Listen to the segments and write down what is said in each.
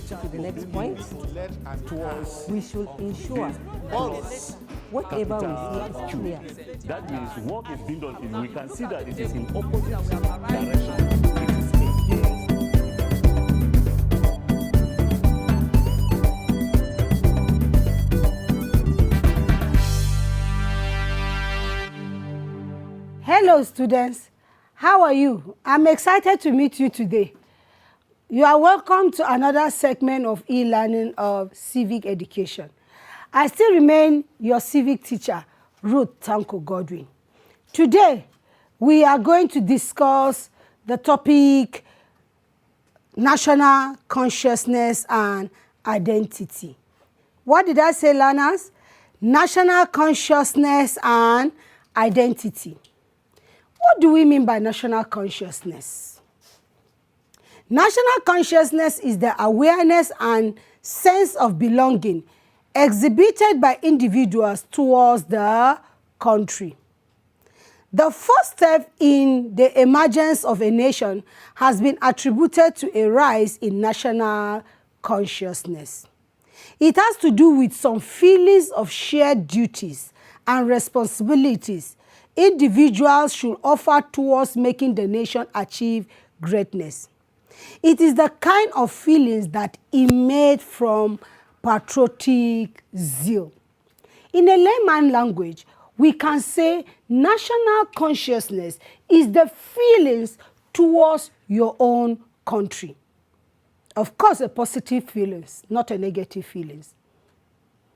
to the next point. We should ensure whatever we say is clear. That means work is being done. We can see that it is in opposite direction. Hello students, how are you? I'm excited to meet you today. You are welcome to another segment of e-learning of civic education. I still remain your civic teacher, Ruth Tanko Godwin. Today, we are going to discuss the topic national consciousness and identity. What did I say, learners? National consciousness and identity. What do we mean by national consciousness? National consciousness is the awareness and sense of belonging exhibited by individuals towards the country. The first step in the emergence of a nation has been attributed to a rise in national consciousness. It has to do with some feelings of shared duties and responsibilities individuals should offer towards making the nation achieve greatness. It is the kind of feelings that emanate from patriotic zeal. In a layman language, we can say national consciousness is the feelings towards your own country. Of course, a positive feelings, not a negative feelings.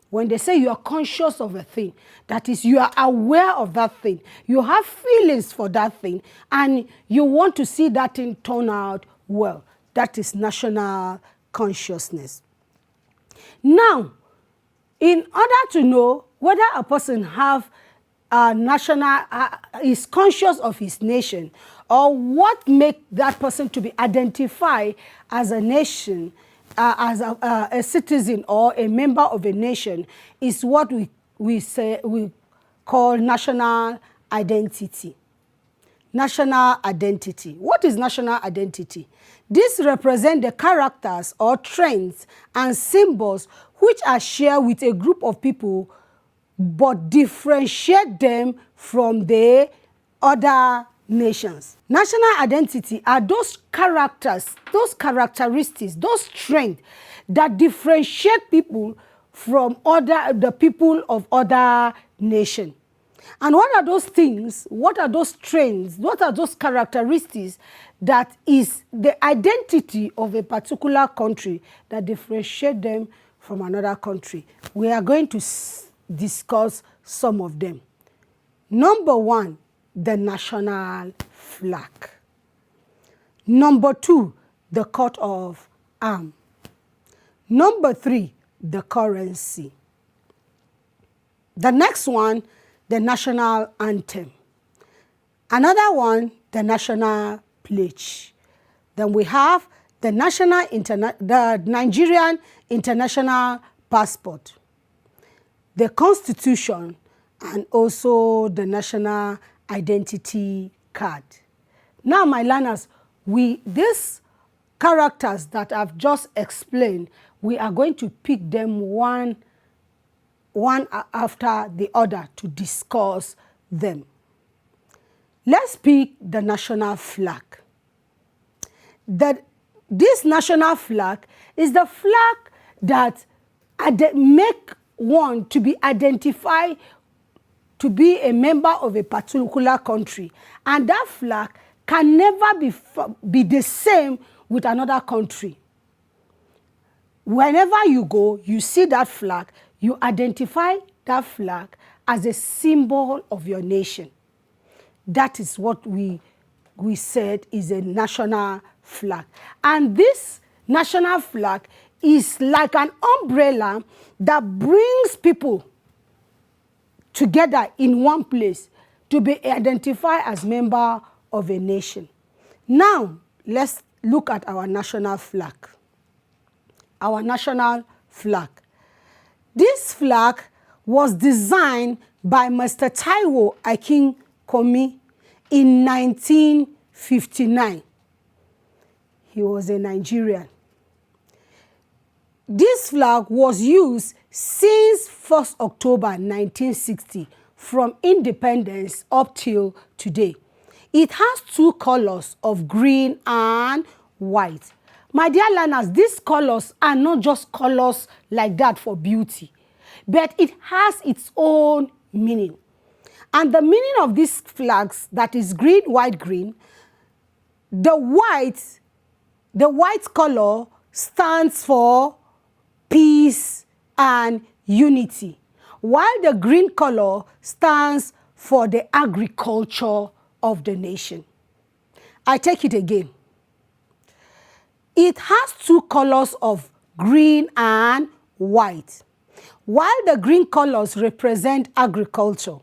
When they say you are conscious of a thing, that is, you are aware of that thing, you have feelings for that thing, and you want to see that thing turn out well. That is national consciousness. Now, in order to know whether a person is conscious of his nation, or what makes that person to be identified as a nation, as a citizen or a member of a nation, is what we call national identity. National identity. What is national identity? This represents the characters or trends and symbols which are shared with a group of people but differentiate them from the other nations. National identity are those characters, those characteristics, those strengths that differentiate people from the people of other nations. And what are those things? What are those trends? What are those characteristics that is the identity of a particular country that differentiate them from another country? We are going to discuss some of them. Number one, the national flag. Number two, the coat of arms. Number three, the currency. The next one, the national anthem. Another one, the national pledge. Then we have the Nigerian international passport, the constitution, and also the national identity card. Now, my learners, these characters that I've just explained, we are going to pick them one after the other to discuss them. Let's pick the national flag. This national flag is the flag that make one to be identified to be a member of a particular country, and that flag can never be the same with another country. Whenever you go, you see that flag, you identify that flag as a symbol of your nation. That is what we said is a national flag. And this national flag is like an umbrella that brings people together in one place to be identified as member of a nation. Now, let's look at our national flag. Our national flag. This flag was designed by Mr. Taiwo Akinkomi in 1959. He was a Nigerian. This flag was used since 1st October 1960 from independence up till today. It has two colors of green and white. My dear learners, these colors are not just colors like that for beauty, but it has its own meaning. And the meaning of these flags, that is green, white, green, the white color stands for peace and unity, while the green color stands for the agriculture of the nation. I take it again. It has two colors of green and white. While the green colors represent agriculture,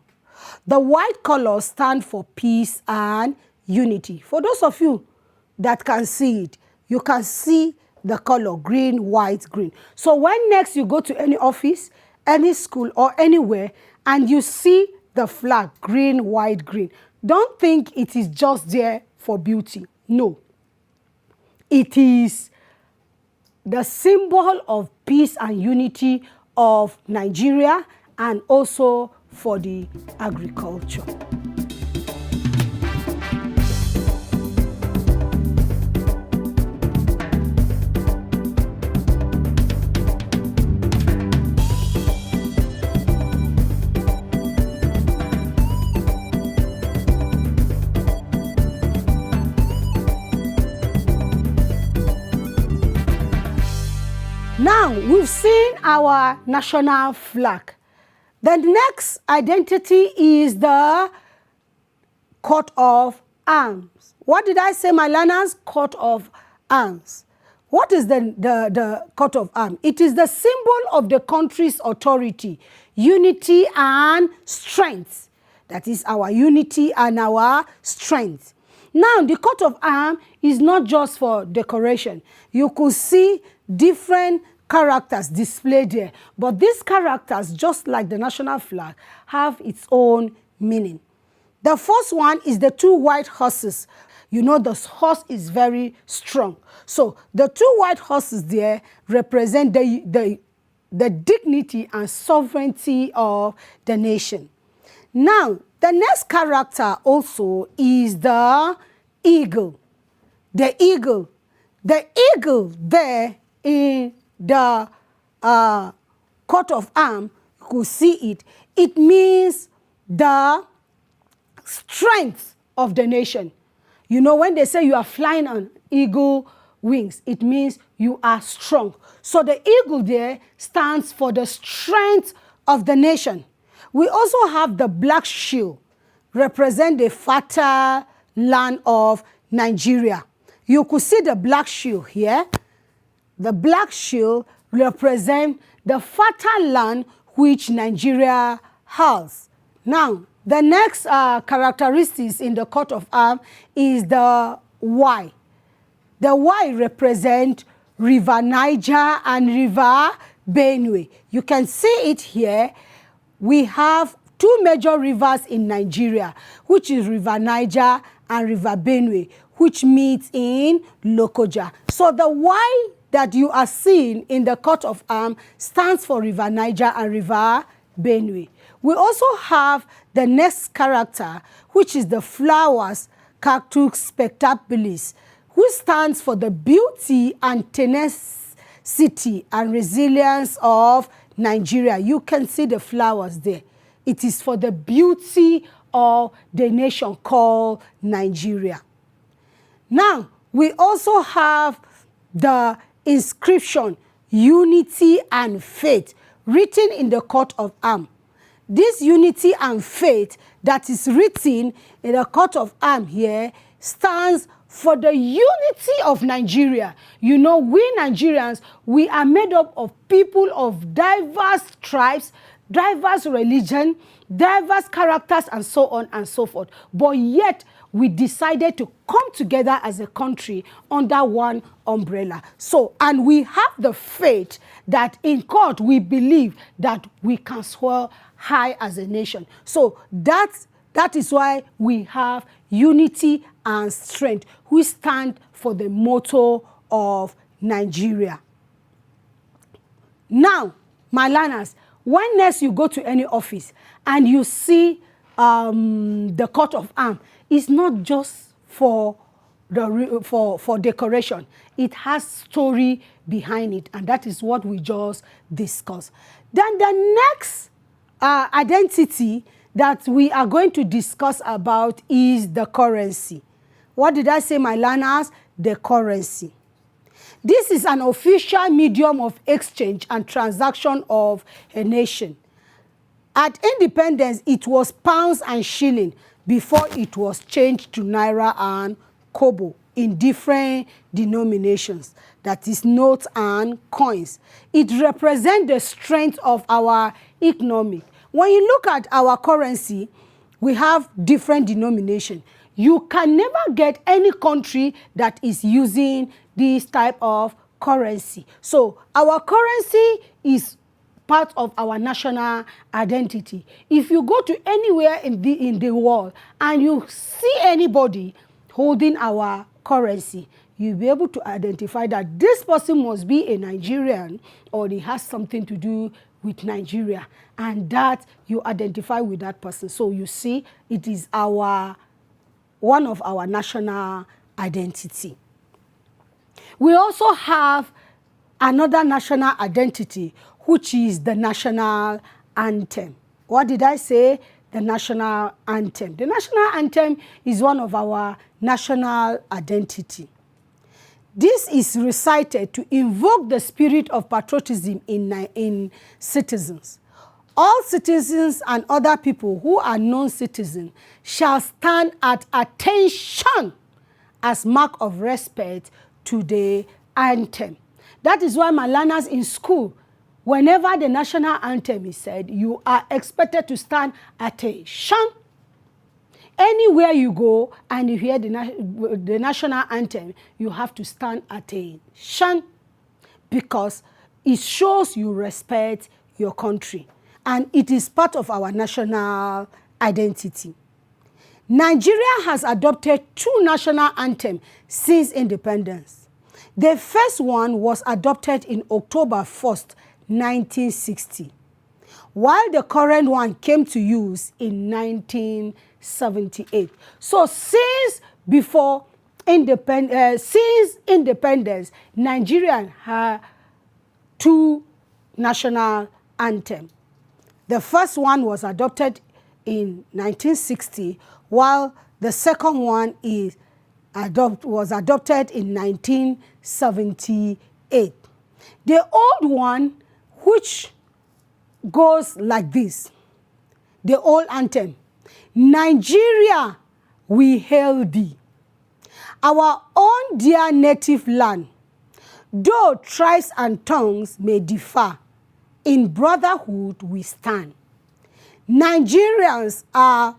the white colors stand for peace and unity. For those of you that can see it, you can see the color green, white, green. So when next you go to any office, any school, or anywhere, and you see the flag green, white, green, don't think it is just there for beauty. No. It is the symbol of peace and unity of Nigeria, and also for the agriculture. Now, we've seen our national flag. The next identity is the coat of arms. What did I say, my learners? Coat of arms. What is the coat of arms? It is the symbol of the country's authority, unity, and strength. That is our unity and our strength. Now, the coat of arms is not just for decoration. You could see different characters displayed there, but these characters, just like the national flag, have its own meaning. The first one is the two white horses. You know, the horse is very strong. So the two white horses there represent the dignity and sovereignty of the nation. Now, the next character also is the eagle. The eagle. The eagle there in the coat of arms, you could see it. It means the strength of the nation. You know, when they say you are flying on eagle wings, it means you are strong. So the eagle there stands for the strength of the nation. We also have the black shield, represent the fertile land of Nigeria. You could see the black shield here. The black shield represents the fertile land which Nigeria has. Now, the next characteristics in the coat of arms is the Y. The Y represents River Niger and River Benue. You can see it here. We have two major rivers in Nigeria, which is River Niger and River Benue, which meet in Lokoja. So the Y that you are seeing in the coat of arms stands for River Niger and River Benue. We also have the next character, which is the flowers, Cactus spectabilis, which stands for the beauty and tenacity and resilience of Nigeria. You can see the flowers there. It is for the beauty of the nation called Nigeria. Now, we also have the inscription, unity and faith, written in the coat of arms. This unity and faith that is written in the coat of arms here stands for the unity of Nigeria. You know, we Nigerians, we are made up of people of diverse tribes, diverse religion, diverse characters, and so on and so forth. But yet, we decided to come together as a country under one umbrella. So, and we have the faith that in God we believe that we can soar high as a nation. So that is why we have unity and strength. We stand for the motto of Nigeria. Now, my learners, when next you go to any office and you see the coat of arms, it's not just for decoration. It has story behind it, and that is what we just discussed. Then the next identity that we are going to discuss about is the currency. What did I say, my learners? The currency. This is an official medium of exchange and transaction of a nation. At independence, it was pounds and shilling before it was changed to naira and kobo in different denominations, that is notes and coins. It represents the strength of our economy. When you look at our currency, we have different denominations. You can never get any country that is using this type of currency. So our currency is part of our national identity. If you go to anywhere in the world and you see anybody holding our currency, you'll be able to identify that this person must be a Nigerian, or it has something to do with Nigeria, and that you identify with that person. So you see, it is one of our national identity. We also have another national identity, which is the national anthem. What did I say? The national anthem. The national anthem is one of our national identity. This is recited to invoke the spirit of patriotism in citizens. All citizens and other people who are non-citizens shall stand at attention as mark of respect to the anthem. That is why my learners in school, whenever the national anthem is said, you are expected to stand attention. Anywhere you go and you hear the national anthem, you have to stand attention, because it shows you respect your country, and it is part of our national identity. Nigeria has adopted 2 national anthems since independence. The first one was adopted in October 1st, 1960, while the current one came to use in 1978. So since independence, Nigeria had 2 national anthems. The first one was adopted in 1960, while the second one was adopted in 1978. The old one, which goes like this, the old anthem: Nigeria, we hail thee, our own dear native land, though tribes and tongues may differ, in brotherhood we stand. Nigerians all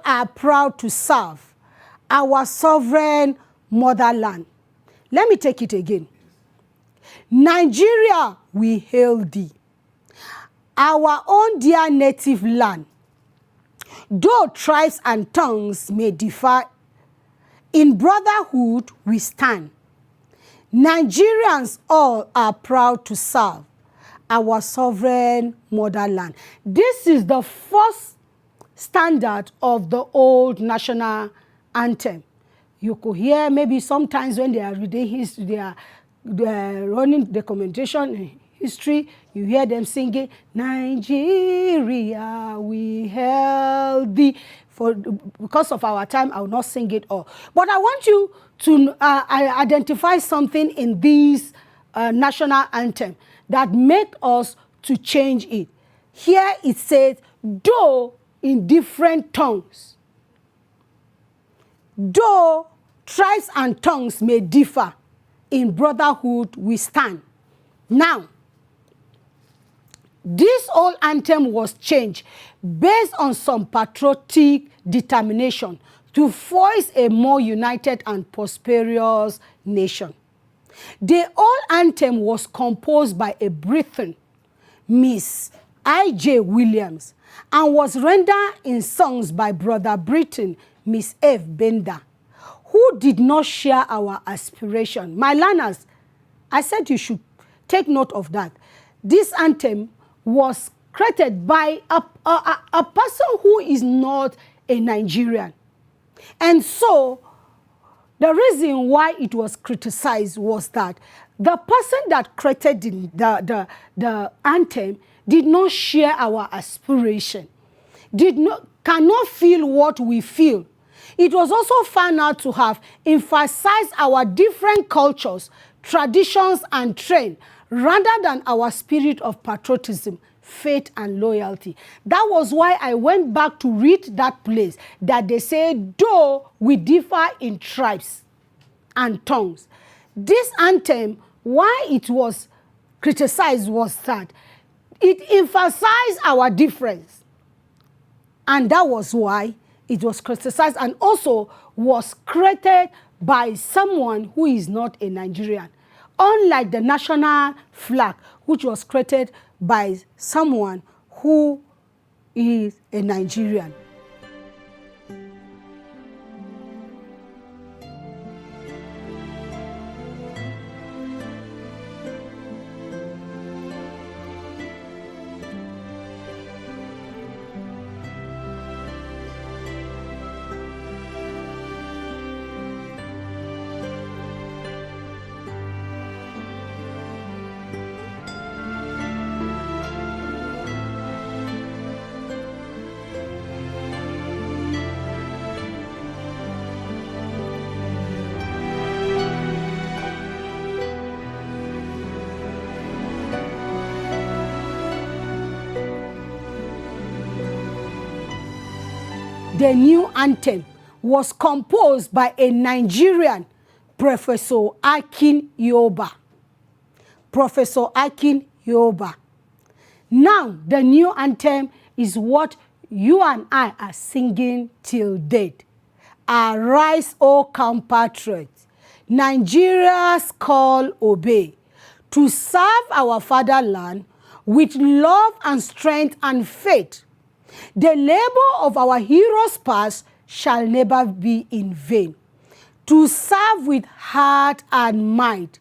are proud to serve our sovereign motherland. Let me take it again. Nigeria, we hail thee, our own dear native land, though tribes and tongues may differ, in brotherhood we stand. Nigerians all are proud to serve our sovereign motherland. This is the first standard of the old national anthem. You could hear maybe sometimes when they are reading history, they are running documentation history, you hear them singing, Nigeria, we hail thee. Because of our time, I will not sing it all. But I want you to identify something in this national anthem that make us to change it. Here it says, though in different tongues, though tribes and tongues may differ, in brotherhood we stand. Now, this old anthem was changed based on some patriotic determination to voice a more united and prosperous nation. The old anthem was composed by a Briton, Miss I.J. Williams, and was rendered in songs by Brother Britain, Miss F. Bender, who did not share our aspiration. My learners, I said you should take note of that. This anthem was created by a person who is not a Nigerian. And so the reason why it was criticized was that the person that created the anthem did not share our aspiration, cannot feel what we feel. It was also found out to have emphasized our different cultures, traditions, and trend, rather than our spirit of patriotism, faith, and loyalty. That was why I went back to read that place that they say, though we differ in tribes and tongues. This anthem, why it was criticized was that it emphasized our difference. And that was why it was criticized, and also was created by someone who is not a Nigerian. Unlike the national flag, which was created by someone who is a Nigerian. The new anthem was composed by a Nigerian, Professor Akin Yoba. Professor Akin Yoba. Now, the new anthem is what you and I are singing till date. Arise, O compatriots, Nigeria's call obey, to serve our fatherland with love and strength and faith. The labor of our heroes past shall never be in vain. To serve with heart and might,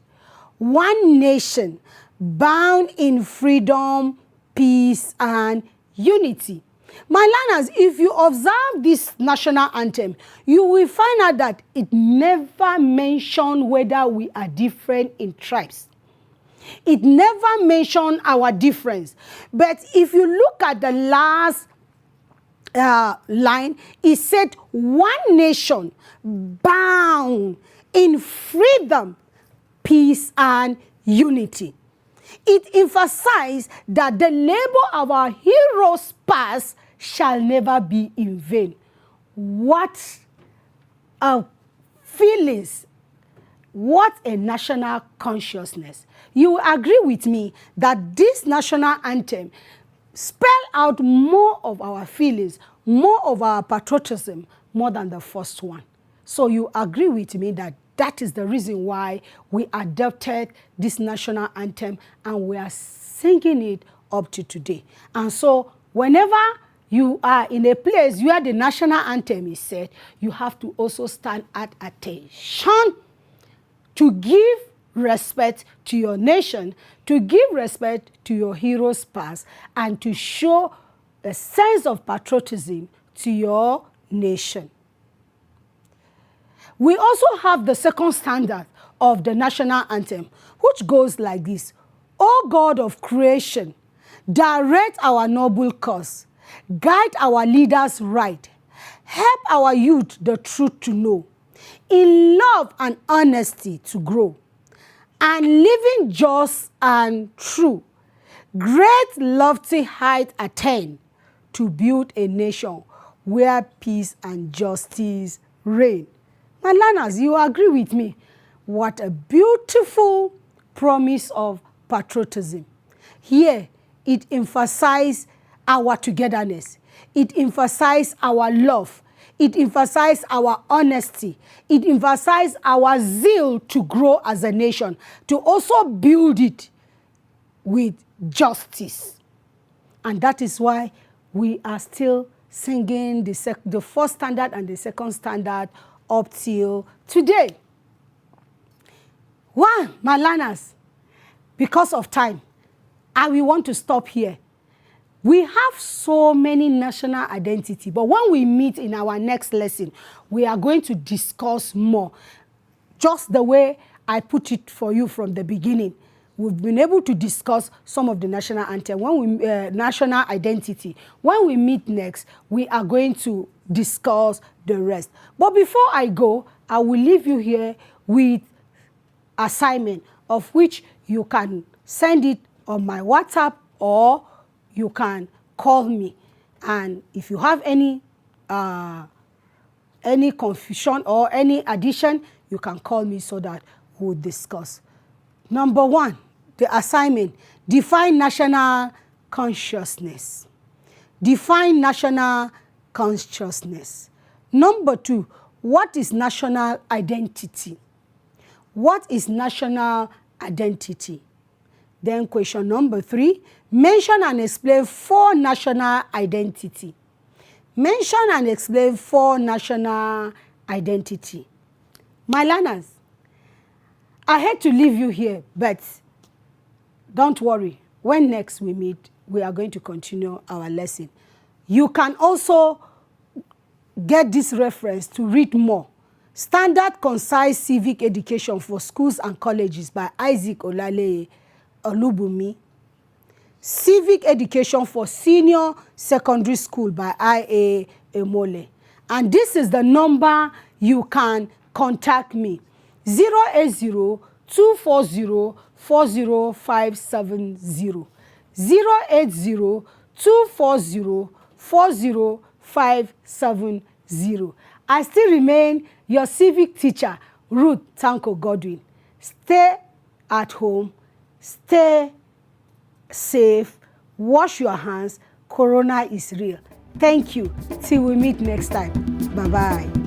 one nation bound in freedom, peace, and unity. My learners, if you observe this national anthem, you will find out that it never mentioned whether we are different in tribes. It never mentioned our difference. But if you look at the last line, it said one nation bound in freedom, peace, and unity. It emphasized that the labor of our heroes past shall never be in vain. What a feelings, what a national consciousness. You will agree with me that this national anthem spell out more of our feelings, more of our patriotism, more than the first one. So you agree with me that that is the reason why we adopted this national anthem and we are singing it up to today. And so whenever you are in a place where the national anthem is said, you have to also stand at attention to give respect to your nation, to give respect to your heroes past, and to show a sense of patriotism to your nation. We also have the second standard of the national anthem, which goes like this: O God of creation, direct our noble cause, guide our leaders right, help our youth the truth to know, in love and honesty to grow, and living just and true, great lofty height attain, to build a nation where peace and justice reign. My learners, you agree with me? What a beautiful promise of patriotism. Here, it emphasizes our togetherness. It emphasizes our love. It emphasizes our honesty. It emphasizes our zeal to grow as a nation, to also build it with justice. And that is why we are still singing the first standard and the second standard up till today. Wow, my learners, because of time, we want to stop here. We have so many national identity, but when we meet in our next lesson, we are going to discuss more. Just the way I put it for you from the beginning, we've been able to discuss some of the national anthem, national identity. When we meet next, we are going to discuss the rest. But before I go, I will leave you here with assignment, of which you can send it on my WhatsApp or you can call me. And if you have any confusion or any addition, you can call me so that we'll discuss. Number 1, the assignment, define national consciousness. Define national consciousness. Number 2, what is national identity? What is national identity? Then question number 3, mention and explain 4 national identity. Mention and explain 4 national identity. My learners, I hate to leave you here, but don't worry. When next we meet, we are going to continue our lesson. You can also get this reference to read more. Standard Concise Civic Education for Schools and Colleges by Isaac Olale Olubumi. Civic Education for Senior Secondary School by I.A. Emole. And this is the number you can contact me. 080-240-40570. 080-240-40570. I still remain your civic teacher, Ruth Tanko Godwin. Stay at home. Stay safe. Wash your hands. Corona is real. Thank you. Till we meet next time. Bye-bye.